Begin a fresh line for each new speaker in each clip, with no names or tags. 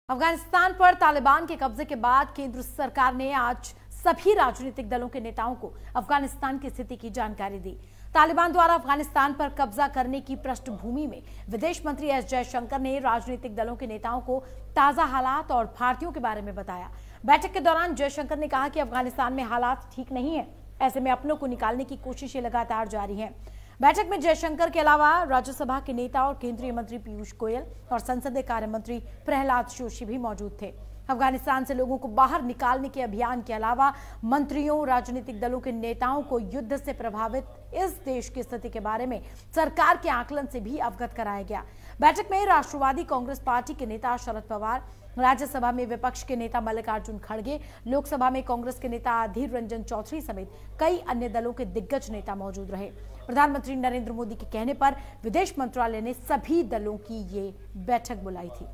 अफगानिस्तान पर तालिबान के कब्जे के बाद केंद्र सरकार ने आज सभी राजनीतिक दलों के नेताओं को अफगानिस्तान की स्थिति की जानकारी दी। तालिबान द्वारा अफगानिस्तान पर कब्जा करने की पृष्ठभूमि में विदेश मंत्री एस जयशंकर ने राजनीतिक दलों के नेताओं को ताजा हालात और भारतीयों के बारे में बताया। बैठक के दौरान जयशंकर ने कहा कि अफगानिस्तान में हालात ठीक नहीं है, ऐसे में अपनों को निकालने की कोशिशें लगातार जारी हैं। बैठक में जयशंकर के अलावा राज्यसभा के नेता और केंद्रीय मंत्री पीयूष गोयल और संसदीय कार्य मंत्री प्रहलाद जोशी भी मौजूद थे। अफगानिस्तान से लोगों को बाहर निकालने के अभियान के अलावा मंत्रियों, राजनीतिक दलों के नेताओं को युद्ध से प्रभावित इस देश की स्थिति के बारे में सरकार के आकलन से भी अवगत कराया गया। बैठक में राष्ट्रवादी कांग्रेस पार्टी के नेता शरद पवार, राज्यसभा में विपक्ष के नेता मल्लिकार्जुन खड़गे, लोकसभा में कांग्रेस के नेता अधीर रंजन चौधरी समेत कई अन्य दलों के दिग्गज नेता मौजूद रहे। प्रधानमंत्री नरेंद्र मोदी के कहने पर विदेश मंत्रालय ने सभी दलों की ये बैठक बुलाई थी।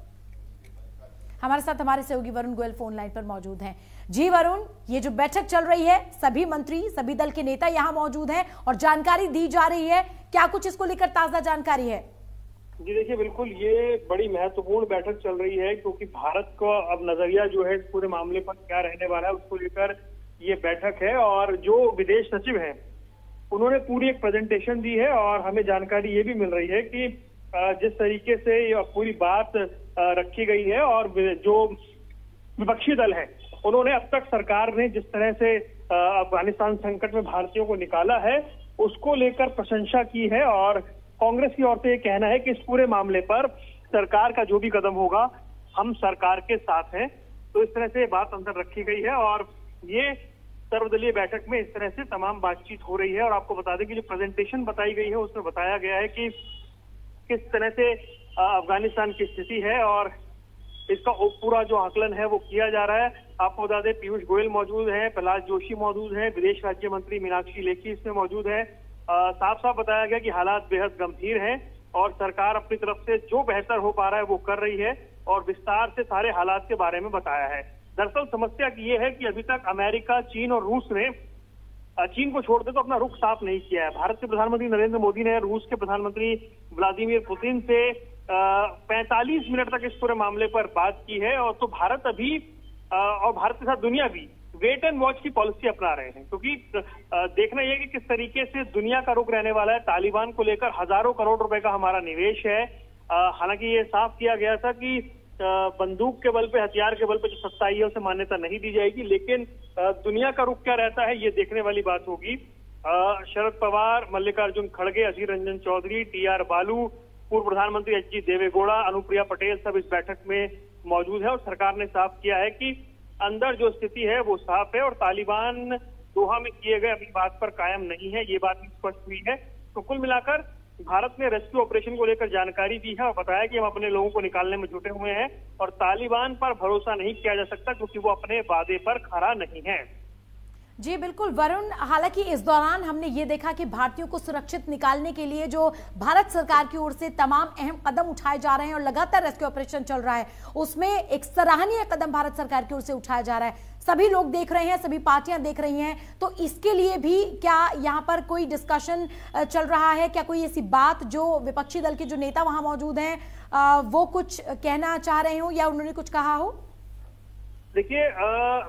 हमारे साथ हमारे सहयोगी वरुण गोयल फोन लाइन पर मौजूद हैं। जी वरुण, ये जो बैठक चल रही है, सभी मंत्री, सभी दल के नेता यहाँ मौजूद हैं और जानकारी दी जा रही है, क्या कुछ इसको लेकर ताजा जानकारी है?
जी देखिए, बिल्कुल ये बड़ी महत्वपूर्ण बैठक चल रही है क्योंकि भारत का अब नजरिया जो है इस पूरे मामले पर क्या रहने वाला है उसको लेकर ये बैठक है। और जो विदेश सचिव हैं उन्होंने पूरी एक प्रेजेंटेशन दी है और हमें जानकारी ये भी मिल रही है कि जिस तरीके से ये पूरी बात रखी गई है और जो विपक्षी दल है उन्होंने अब तक सरकार ने जिस तरह से अफगानिस्तान संकट में भारतीयों को निकाला है उसको लेकर प्रशंसा की है। और कांग्रेस की ओर से ये कहना है कि इस पूरे मामले पर सरकार का जो भी कदम होगा हम सरकार के साथ हैं। तो इस तरह से बात अंदर रखी गई है और ये सर्वदलीय बैठक में इस तरह से तमाम बातचीत हो रही है। और आपको बता दें कि जो प्रेजेंटेशन बताई गई है उसमें बताया गया है कि किस तरह से अफगानिस्तान की स्थिति है और इसका पूरा जो आकलन है वो किया जा रहा है। आपको बता दें पीयूष गोयल मौजूद हैं, प्रहलाद जोशी मौजूद हैं, विदेश राज्य मंत्री मीनाक्षी लेखी इसमें मौजूद है। साफ साफ बताया गया कि हालात बेहद गंभीर हैं और सरकार अपनी तरफ से जो बेहतर हो पा रहा है वो कर रही है और विस्तार से सारे हालात के बारे में बताया है। दरअसल समस्या ये है कि अभी तक अमेरिका, चीन और रूस ने चीन को छोड़ दे तो अपना रुख साफ नहीं किया है। भारत के प्रधानमंत्री नरेंद्र मोदी ने रूस के प्रधानमंत्री व्लादिमीर पुतिन से 45 मिनट तक इस पूरे मामले पर बात की है। और तो भारत अभी और भारत के साथ दुनिया भी वेट एंड वॉच की पॉलिसी अपना रहे हैं क्योंकि देखना यह कि किस तरीके से दुनिया का रुख रहने वाला है। तालिबान को लेकर हजारों करोड़ रुपए का हमारा निवेश है। हालांकि ये साफ किया गया था कि बंदूक के बल पे, हथियार के बल पे जो सत्ता आई है उसे मान्यता नहीं दी जाएगी, लेकिन दुनिया का रुख क्या रहता है ये देखने वाली बात होगी। शरद पवार, मल्लिकार्जुन खड़गे, अधीर रंजन चौधरी, टी.आर. बालू, पूर्व प्रधानमंत्री एच.डी. देवेगौड़ा, अनुप्रिया पटेल सब इस बैठक में मौजूद है। और सरकार ने साफ किया है कि अंदर जो स्थिति है वो साफ है और तालिबान दोहा में किए गए अपनी बात पर कायम नहीं है, ये बात स्पष्ट हुई है। तो कुल मिलाकर भारत ने रेस्क्यू ऑपरेशन को लेकर जानकारी दी है और बताया कि हम अपने लोगों को निकालने में जुटे हुए हैं और तालिबान पर भरोसा नहीं किया जा सकता क्योंकि वो अपने वादे पर खरा नहीं है।
जी बिल्कुल वरुण, हालांकि इस दौरान हमने ये देखा कि भारतीयों को सुरक्षित निकालने के लिए जो भारत सरकार की ओर से तमाम अहम कदम उठाए जा रहे हैं और लगातार रेस्क्यू ऑपरेशन चल रहा है उसमें एक सराहनीय कदम भारत सरकार की ओर से उठाया जा रहा है। सभी लोग देख रहे हैं, सभी पार्टियां देख रही हैं, तो इसके लिए भी क्या यहाँ पर कोई डिस्कशन चल रहा है? क्या कोई ऐसी बात जो विपक्षी दल के जो नेता वहां मौजूद हैं वो कुछ कहना चाह रहे हो या उन्होंने कुछ कहा हो?
देखिए,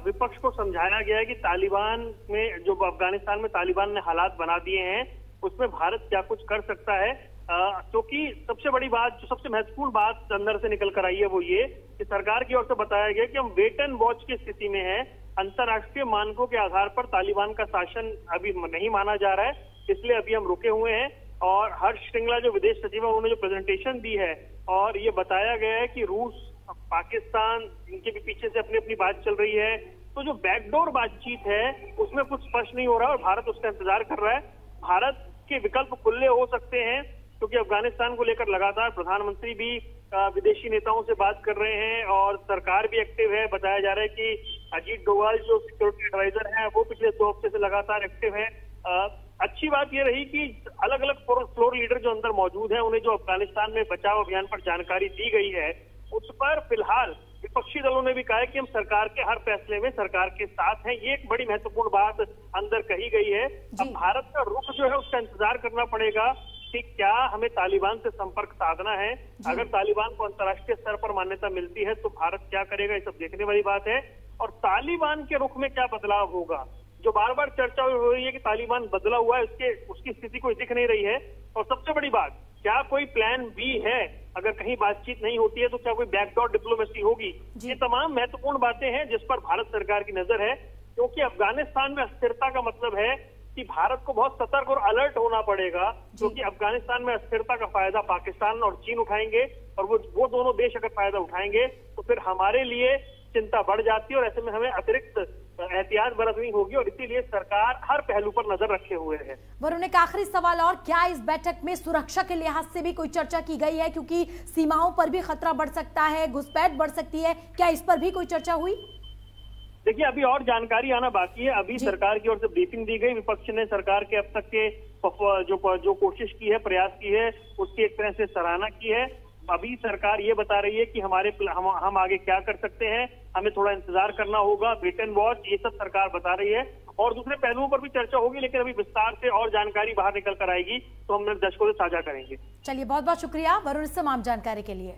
विपक्ष को समझाया गया है कि तालिबान में जो अफगानिस्तान में तालिबान ने हालात बना दिए हैं उसमें भारत क्या कुछ कर सकता है। क्योंकि सबसे बड़ी बात, जो सबसे महत्वपूर्ण बात अंदर से निकल कर आई है वो ये कि सरकार की ओर से बताया गया कि हम वेट एंड वॉच की स्थिति में हैं। अंतर्राष्ट्रीय मानकों के आधार पर तालिबान का शासन अभी नहीं माना जा रहा है, इसलिए अभी हम रुके हुए हैं। और हर्ष श्रृंगला जो विदेश सचिव है उन्होंने जो प्रेजेंटेशन दी है और ये बताया गया है कि रूस, पाकिस्तान, इनके भी पीछे से अपनी अपनी बात चल रही है। तो जो बैकडोर बातचीत है उसमें कुछ स्पष्ट नहीं हो रहा और भारत उसका इंतजार कर रहा है। भारत के विकल्प खुले हो सकते हैं क्योंकि अफगानिस्तान को लेकर लगातार प्रधानमंत्री भी विदेशी नेताओं से बात कर रहे हैं और सरकार भी एक्टिव है। बताया जा रहा है कि अजीत डोभाल जो सिक्योरिटी एडवाइजर हैं वो पिछले 2 हफ्ते से लगातार एक्टिव है। अच्छी बात यह रही कि अलग अलग फ्लोर लीडर जो अंदर मौजूद हैं उन्हें जो अफगानिस्तान में बचाव अभियान पर जानकारी दी गई है उस पर फिलहाल विपक्षी दलों ने भी कहा है कि हम सरकार के हर फैसले में सरकार के साथ हैं। ये एक बड़ी महत्वपूर्ण बात अंदर कही गई है। अब भारत का रुख जो है उसका इंतजार करना पड़ेगा कि क्या हमें तालिबान से संपर्क साधना है। अगर तालिबान को अंतर्राष्ट्रीय स्तर पर मान्यता मिलती है तो भारत क्या करेगा, ये सब देखने वाली बात है। और तालिबान के रुख में क्या बदलाव होगा, जो बार बार चर्चा हो रही है कि तालिबान बदला हुआ है, उसकी स्थिति कोई दिख नहीं रही है। और सबसे बड़ी बात, क्या कोई प्लान बी है, अगर कहीं बातचीत नहीं होती है तो क्या कोई बैकडोर डिप्लोमेसी होगी। ये तमाम महत्वपूर्ण बातें हैं जिस पर भारत सरकार की नजर है, क्योंकि अफगानिस्तान में अस्थिरता का मतलब है कि भारत को बहुत सतर्क और अलर्ट होना पड़ेगा, क्योंकि अफगानिस्तान में अस्थिरता का फायदा पाकिस्तान और चीन उठाएंगे, और वो दोनों देश अगर फायदा उठाएंगे तो फिर हमारे लिए चिंता बढ़ जाती है और ऐसे में हमें अतिरिक्त एहतियात बरतनी होगी। और इसीलिए सरकार हर पहलू पर नजर रखे हुए है।
वरुण, एक आखिरी सवाल, और क्या इस बैठक में सुरक्षा के लिहाज से भी कोई चर्चा की गई है, क्योंकि सीमाओं पर भी खतरा बढ़ सकता है, घुसपैठ बढ़ सकती है, क्या इस पर भी कोई चर्चा हुई?
देखिए, अभी और जानकारी आना बाकी है। अभी सरकार की ओर से ब्रीफिंग दी गई, विपक्ष ने सरकार के अब तक के जो कोशिश की है, प्रयास की है, उसकी एक तरह से सराहना की है। अभी सरकार ये बता रही है कि हम आगे क्या कर सकते हैं, हमें थोड़ा इंतजार करना होगा, वेट एंड वॉच, ये सब सरकार बता रही है। और दूसरे पहलुओं पर भी चर्चा होगी, लेकिन अभी विस्तार से और जानकारी बाहर निकल कर आएगी तो हम दर्शकों से साझा करेंगे।
चलिए, बहुत बहुत शुक्रिया वरुण इस तमाम जानकारी के लिए।